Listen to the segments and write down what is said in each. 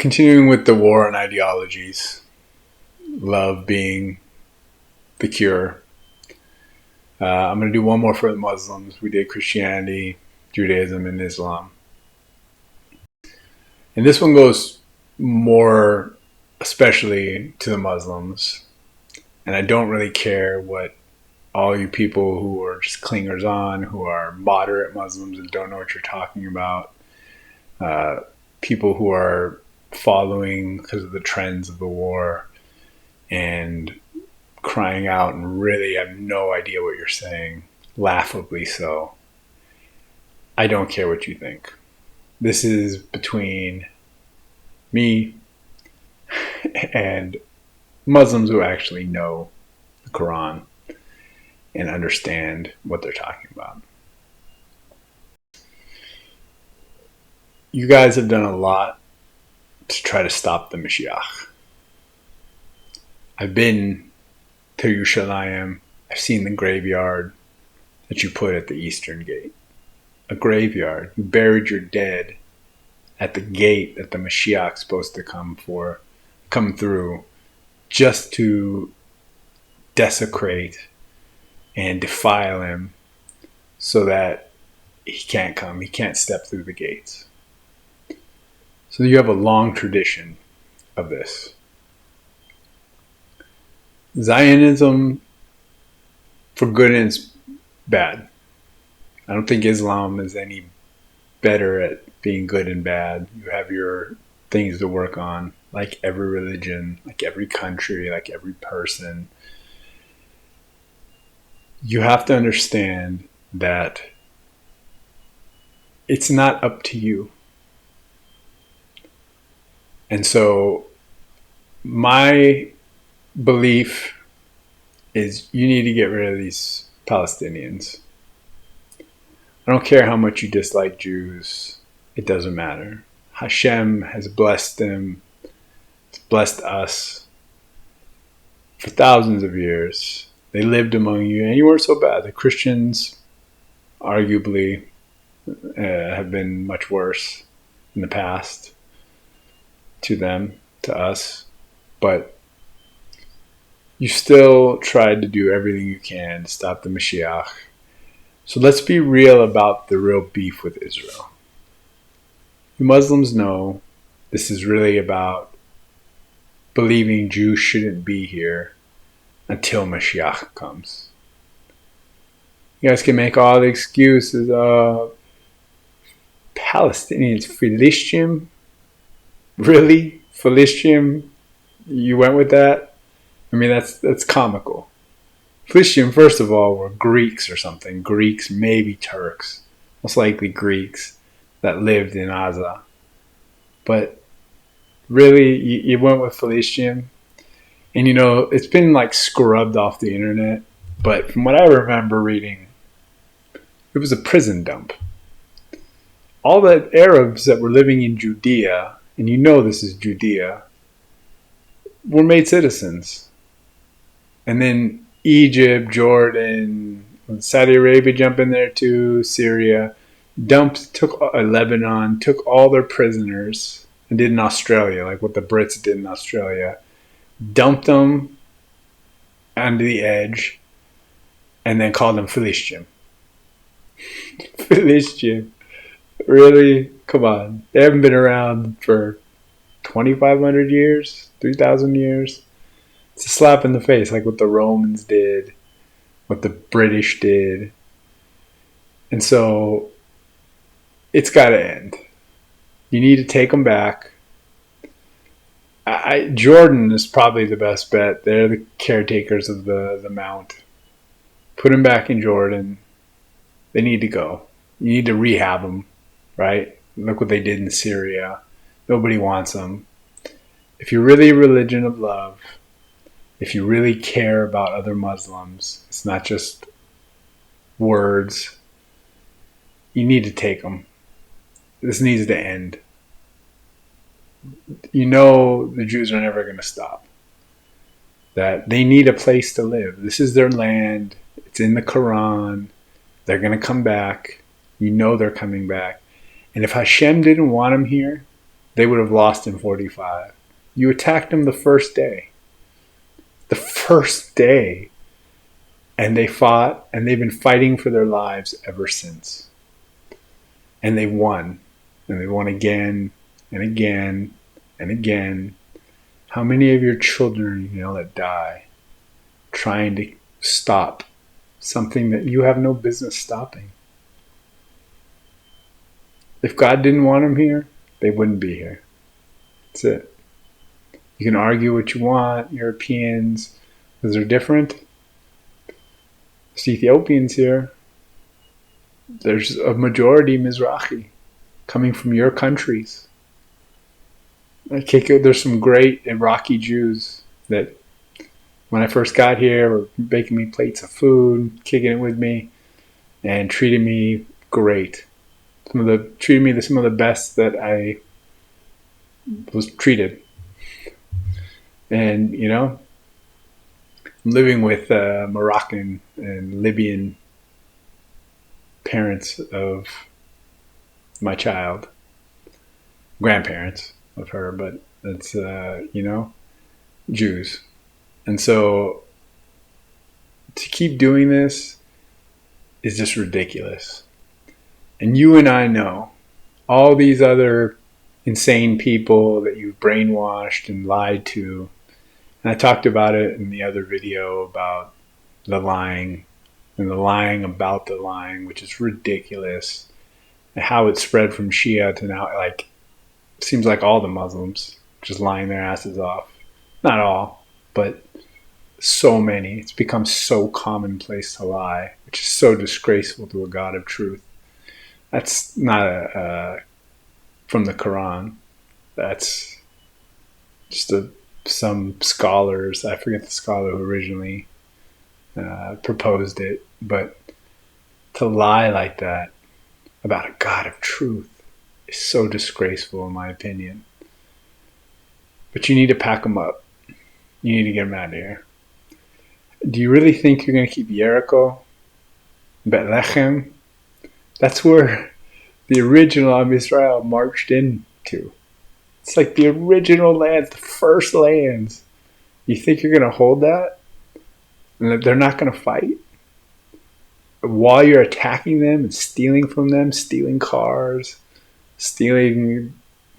Continuing with the war on ideologies, love being the cure. I'm going to do one more for the Muslims. We did Christianity, Judaism, and Islam. And this one goes more especially to the Muslims. And I don't really care what all you people who are just clingers on, who are moderate Muslims and don't know what you're talking about, people who are following because of the trends of the war and crying out and really have no idea what you're saying, laughably so. I don't care what you think. This is between me and Muslims who actually know the Quran and understand what they're talking about. You guys have done a lot to try to stop the Moshiach. I've been to Yerushalayim. I've seen the graveyard that you put at the eastern gate. A graveyard. You buried your dead at the gate that the Moshiach's supposed to come through, just to desecrate and defile him so that he can't come. He can't step through the gates. So you have a long tradition of this. Zionism, for good and bad. I don't think Islam is any better at being good and bad. You have your things to work on, like every religion, like every country, like every person. You have to understand that it's not up to you. And so my belief is you need to get rid of these Palestinians. I don't care how much you dislike Jews. It doesn't matter. Hashem has blessed them. It's blessed us for thousands of years. They lived among you and you weren't so bad. The Christians arguably have been much worse in the past to them, to us. But you still tried to do everything you can to stop the Moshiach. So let's be real about the real beef with Israel. You Muslims know this is really about believing Jews shouldn't be here until Moshiach comes. You guys can make all the excuses. Palestinians, Philistine? Really? Philistine? You went with that? I mean, that's comical. Philistine, first of all, were Greeks or something. Greeks, maybe Turks. Most likely Greeks that lived in Gaza. But really, you went with Philistine? And you know, it's been like scrubbed off the internet. But from what I remember reading, it was a prison dump. All the Arabs that were living in Judea, and you know this is Judea, were made citizens. And then Egypt, Jordan, Saudi Arabia jump in there too, Syria, took Lebanon, took all their prisoners, and did in Australia, like what the Brits did in Australia, dumped them onto the edge, and then called them Philistine. Philistine. Really? Come on. They haven't been around for 2,500 years, 3,000 years. It's a slap in the face, like what the Romans did, what the British did. And so it's got to end. You need to take them back. Jordan is probably the best bet. They're the caretakers of the mount. Put them back in Jordan. They need to go. You need to rehab them, right? Look what they did in Syria. Nobody wants them. If you're really a religion of love, if you really care about other Muslims, it's not just words, you need to take them. This needs to end. You know the Jews are never going to stop. That they need a place to live. This is their land. It's in the Quran. They're going to come back. You know they're coming back. And if Hashem didn't want them here, they would have lost in 45. You attacked them the first day. The first day. And they fought, and they've been fighting for their lives ever since. And they won. And they won again and again and again. How many of your children let die trying to stop something that you have no business stopping? If God didn't want them here, they wouldn't be here. That's it. You can argue what you want, Europeans, because they're different. There's Ethiopians here. There's a majority Mizrahi coming from your countries. There's some great Iraqi Jews that when I first got here were baking me plates of food, kicking it with me, and treated me great. Treated me some of the best that I was treated. And, I'm living with Moroccan and Libyan parents of my child, grandparents of her, but it's, Jews. And so to keep doing this is just ridiculous. And you and I know all these other insane people that you've brainwashed and lied to. And I talked about it in the other video about the lying and the lying about the lying, which is ridiculous. And how it spread from Shia to now, seems like all the Muslims just lying their asses off. Not all, but so many. It's become so commonplace to lie, which is so disgraceful to a God of truth. That's not from the Quran. That's just some scholars. I forget the scholar who originally proposed it, but to lie like that about a God of truth is so disgraceful, in my opinion. But you need to pack them up. You need to get them out of here. Do you really think you're going to keep Jericho, Bethlehem? That's where the original Am Yisrael marched into. It's like the original lands, the first lands. You think you're going to hold that? And that they're not going to fight? While you're attacking them and stealing from them, stealing cars, stealing,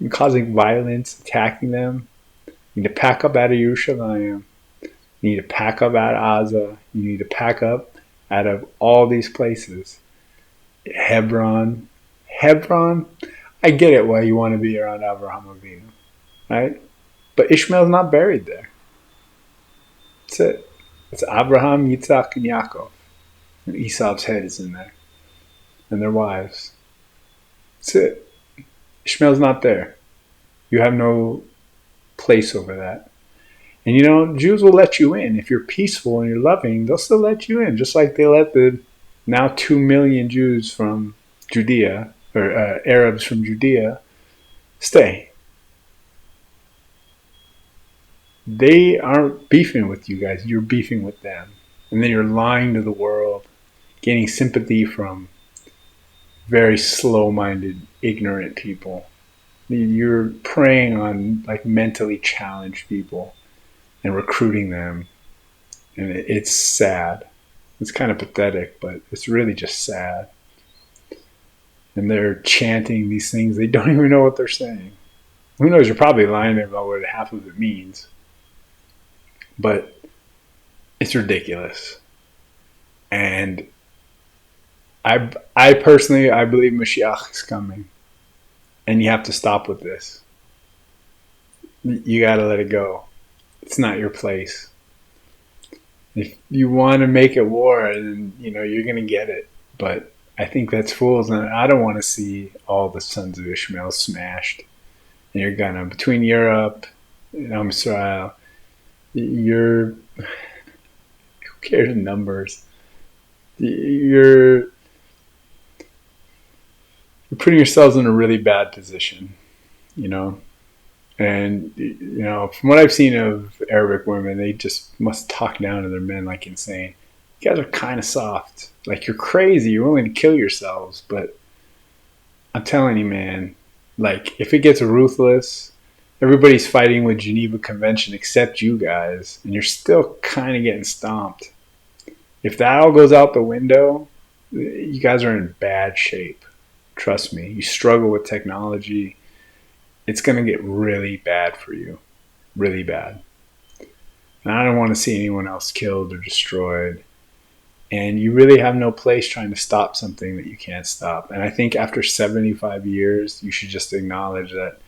causing violence, attacking them. You need to pack up out of Yerushalayim. You need to pack up out of Gaza. You need to pack up out of all these places. Hebron. I get it why you want to be around Abraham Avinu, right? But Ishmael's not buried there. That's it. It's Abraham, Yitzhak, and Yaakov. And Esau's head is in there. And their wives. That's it. Ishmael's not there. You have no place over that. And Jews will let you in. If you're peaceful and you're loving, they'll still let you in. Just like they let the now 2 million Jews from Judea, or Arabs from Judea, stay. They aren't beefing with you guys. You're beefing with them. And then you're lying to the world, gaining sympathy from very slow-minded, ignorant people. You're preying on mentally challenged people and recruiting them. And it's sad. It's kind of pathetic, but it's really just sad. And they're chanting these things. They don't even know what they're saying. Who knows? You're probably lying about what half of it means. But it's ridiculous. And I personally believe Moshiach is coming. And you have to stop with this. You got to let it go. It's not your place. If you want to make it war, then you're going to get it. But I think that's fools, and I don't want to see all the sons of Ishmael smashed. And you're gonna between Europe and Israel. Who cares the numbers? You're putting yourselves in a really bad position, And, from what I've seen of Arabic women, they just must talk down to their men like insane. You guys are kind of soft. Like, you're crazy. You're willing to kill yourselves. But I'm telling you, man, Like, if it gets ruthless, everybody's fighting with Geneva Convention except you guys, and you're still kind of getting stomped. If that all goes out the window, you guys are in bad shape. Trust me. You struggle with technology. It's going to get really bad for you. Really bad. And I don't want to see anyone else killed or destroyed. And you really have no place trying to stop something that you can't stop. And I think after 75 years, you should just acknowledge that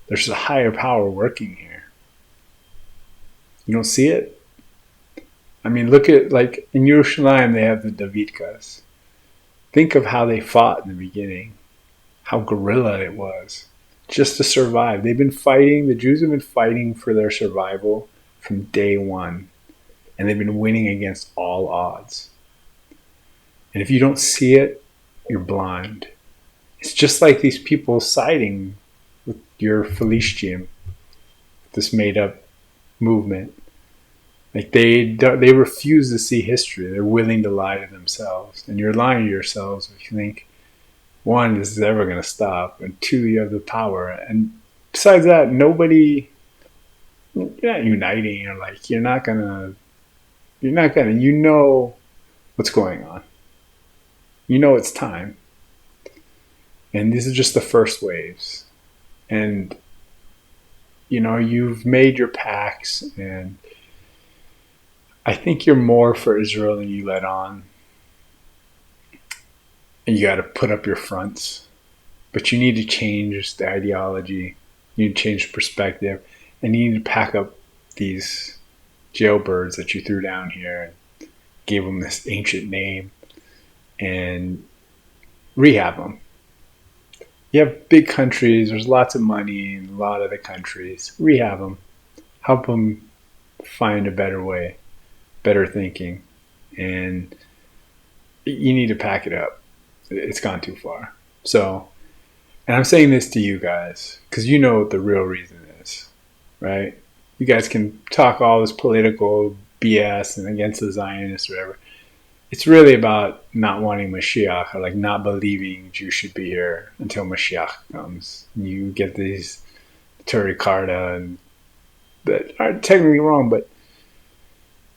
there's a higher power working here. You don't see it? I mean, look at, like, in Yerushalayim, they have the Davidkas. Think of how they fought in the beginning, how guerrilla it was, just to survive. They've been fighting, the Jews have been fighting for their survival from day one, and they've been winning against all odds. And if you don't see it, you're blind. It's just like these people siding with your Philistine, this made-up movement. Like, they refuse to see history. They're willing to lie to themselves. And you're lying to yourselves if you think, one, this is ever going to stop, and two, you have the power. And besides that, you're not uniting. You're like, you know what's going on. You know it's time. And these are just the first waves. And, you've made your pacts, and I think you're more for Israel than you let on. And you got to put up your fronts. But you need to change the ideology. You need to change the perspective. And you need to pack up these jailbirds that you threw down here and gave them this ancient name and rehab them. You have big countries. There's lots of money in a lot of the countries. Rehab them. Help them find a better way, better thinking. And you need to pack it up. It's gone too far. So, and I'm saying this to you guys because you know what the real reason is, right? You guys can talk all this political BS and against the Zionists or whatever. It's really about not wanting Moshiach, or like not believing Jews should be here until Moshiach comes. You get these Neturei Karta and that are technically wrong, but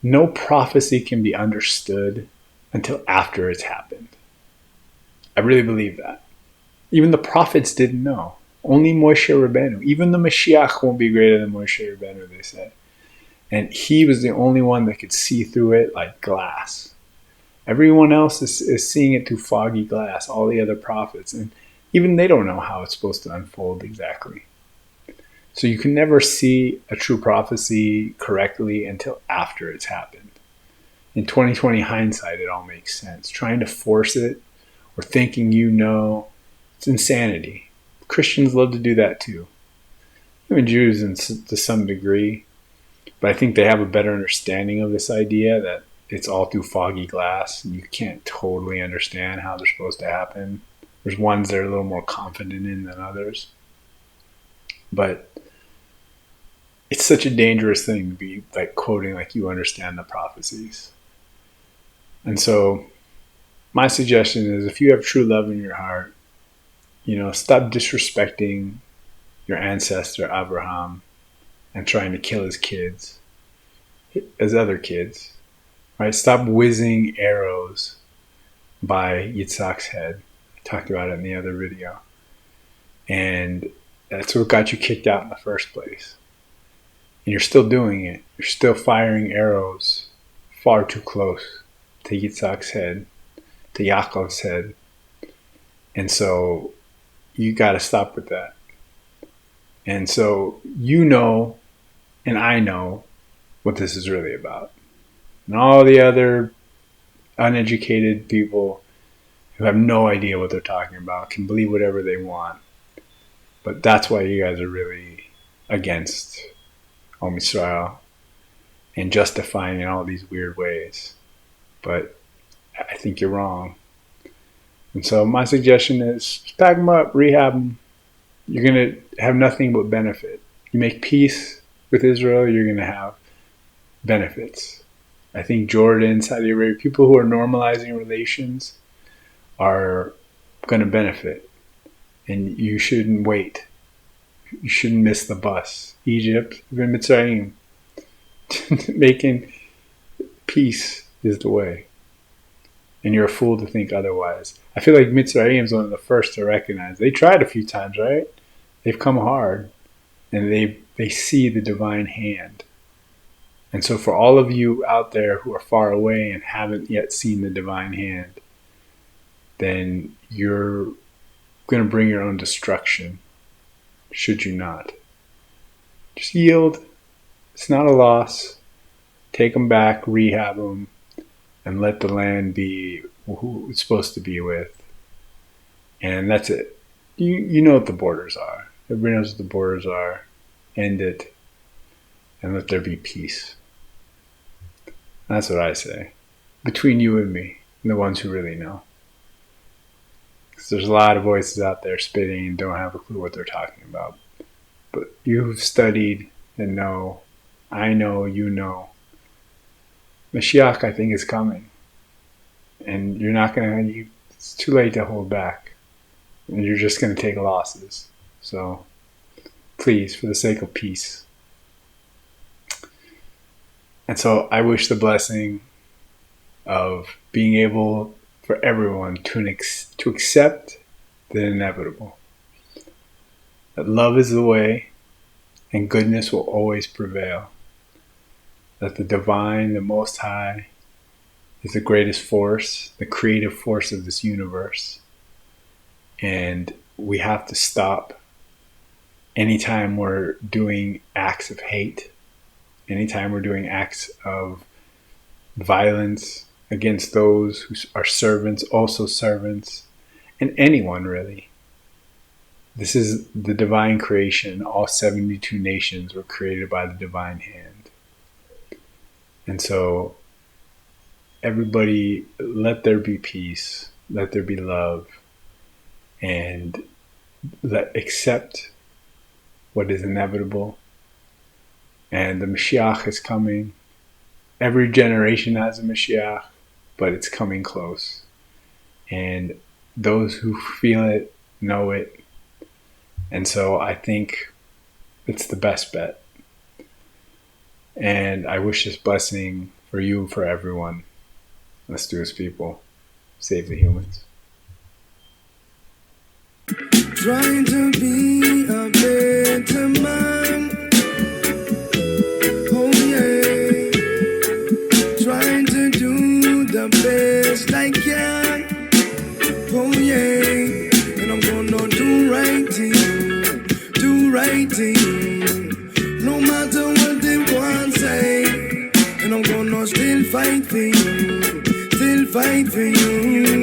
no prophecy can be understood until after it's happened. I really believe that. Even the prophets didn't know. Only Moshe Rabbeinu. Even the Mashiach won't be greater than Moshe Rabbeinu, they say. And he was the only one that could see through it like glass. Everyone else is seeing it through foggy glass, all the other prophets. And even they don't know how it's supposed to unfold exactly. So you can never see a true prophecy correctly until after it's happened. In 2020 hindsight, it all makes sense. Trying to force it or thinking it's insanity. Christians love to do that too. Even Jews to some degree. But I think they have a better understanding of this idea that it's all through foggy glass and you can't totally understand how they're supposed to happen. There's ones they're a little more confident in than others. But it's such a dangerous thing to be like quoting like you understand the prophecies. And so my suggestion is if you have true love in your heart, stop disrespecting your ancestor Abraham and trying to kill his kids as other kids. Right? Stop whizzing arrows by Yitzhak's head. I talked about it in the other video. And that's what got you kicked out in the first place. And you're still doing it. You're still firing arrows far too close to Yitzhak's head, to Yaakov's head. And so you got to stop with that. And so and I know what this is really about. And all the other uneducated people who have no idea what they're talking about can believe whatever they want. But that's why you guys are really against Om Yisrael and justifying in all these weird ways. But I think you're wrong. And so my suggestion is pack them up, rehab them. You're going to have nothing but benefit. You make peace with Israel, you're going to have benefits. I think Jordan, Saudi Arabia, people who are normalizing relations are going to benefit. and you shouldn't wait. You shouldn't miss the bus. Egypt, even Mitzrayim, making peace is the way. And you're a fool to think otherwise. I feel like Mitzrayim is one of the first to recognize. They tried a few times, right? They've come hard, and they see the divine hand. And so for all of you out there who are far away and haven't yet seen the divine hand, then you're going to bring your own destruction, should you not. Just yield. It's not a loss. Take them back, rehab them, and let the land be who it's supposed to be with. And that's it. You know what the borders are. Everybody knows what the borders are. End it, and let there be peace. That's what I say. Between you and me, and the ones who really know. Because there's a lot of voices out there spitting and don't have a clue what they're talking about. But you've studied and know. I know, you know. Moshiach, I think, is coming. And you're not going to, it's too late to hold back. And you're just going to take losses. So, please, for the sake of peace. And so I wish the blessing of being able for everyone to accept the inevitable. That love is the way and goodness will always prevail. That the divine, the Most High, is the greatest force, the creative force of this universe. And we have to stop anytime we're doing acts of hate, anytime we're doing acts of violence against those who are servants, also servants, and anyone really. This is the divine creation. All 72 nations were created by the divine hand. And so everybody, let there be peace, let there be love, and accept what is inevitable. And the Moshiach is coming. Every generation has a Moshiach, but it's coming close. And those who feel it know it. And so I think it's the best bet. And I wish this blessing for you and for everyone. Let's do as people. Save the humans. Trying to be a better man. Oh yeah. Trying to do the best I can. Oh yeah. And I'm gonna do right thing. Do right thing. No matter what they want to say. And I'm gonna still fight for you. Still fight for you.